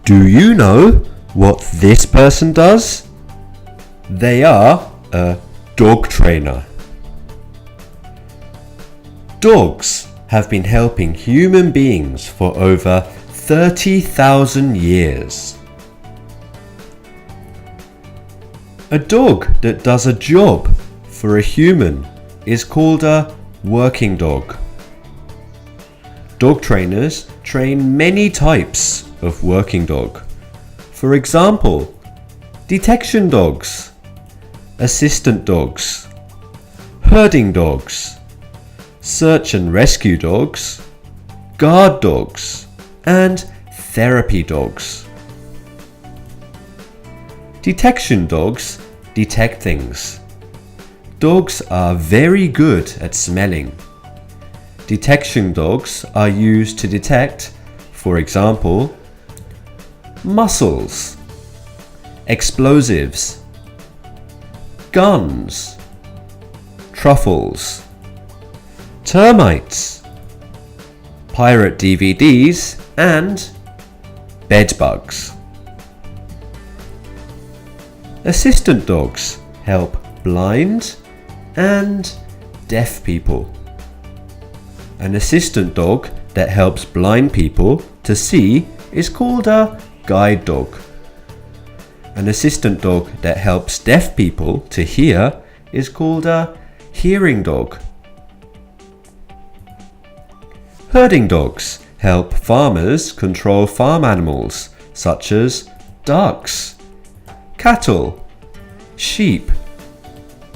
Do you know what this person does? They are a dog trainer. Dogs have been helping human beings for over 30,000 years. A dog that does a job for a human is called a working dog. Dog trainers train many types of working dog. For example, detection dogs, assistant dogs, herding dogs, search and rescue dogs, guard dogs, and therapy dogs. Detection dogs detect things. Dogs are very good at smelling. Detection dogs are used to detect, for example, mussels, explosives, guns, truffles, termites, pirate DVDs, and bedbugs. Assistant dogs help blind and deaf people. An assistant dog that helps blind people to see is called a guide dog. An assistant dog that helps deaf people to hear is called a hearing dog. Herding dogs help farmers control farm animals such as ducks, cattle, sheep,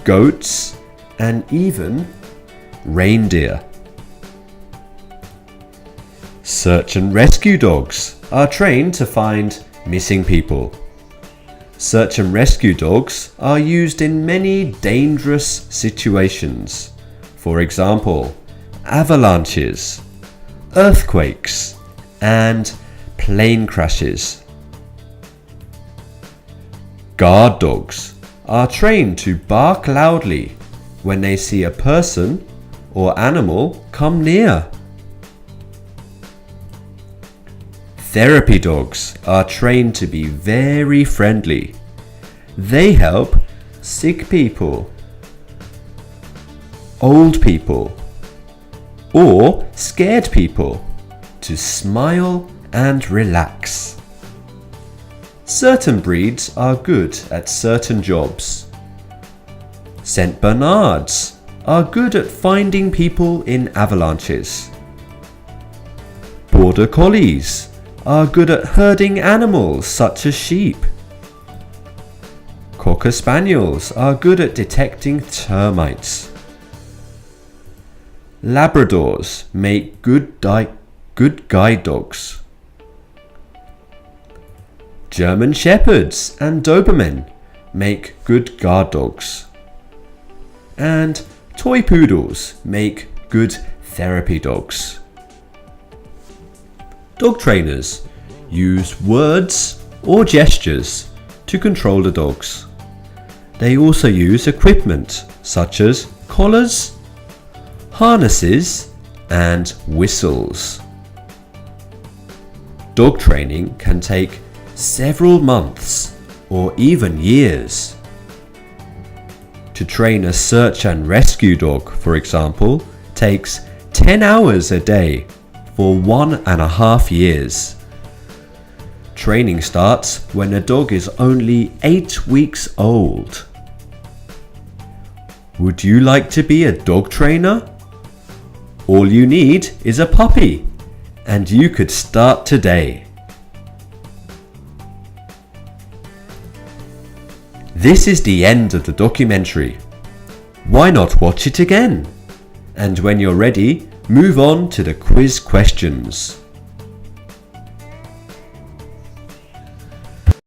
goats, and even reindeer. Search and rescue dogs are trained to find missing people. Search and rescue dogs are used in many dangerous situations. For example, avalanches, earthquakes, and plane crashes. Guard dogs are trained to bark loudly when they see a person or animal come near. Therapy dogs are trained to be very friendly. They help sick people, old people, or scared people to smile and relax. Certain breeds are good at certain jobs. Saint Bernards are good at finding people in avalanches. Border Collies are good at herding animals such as sheep. Cocker Spaniels are good at detecting termites. Labradors make good guide dogs. German Shepherds and Dobermen make good guard dogs. And toy poodles make good therapy dogs. Dog trainers use words or gestures to control the dogs. They also use equipment such as collars, harnesses, and whistles. Dog training can take several months or even years. To train a search and rescue dog, for example, takes 10 hours a day for 1.5 years. Training starts when a dog is only 8 weeks old. Would you like to be a dog trainer? All you need is a puppy, and you could start today. This is the end of the documentary. Why not watch it again? And when you're ready, move on to the quiz questions.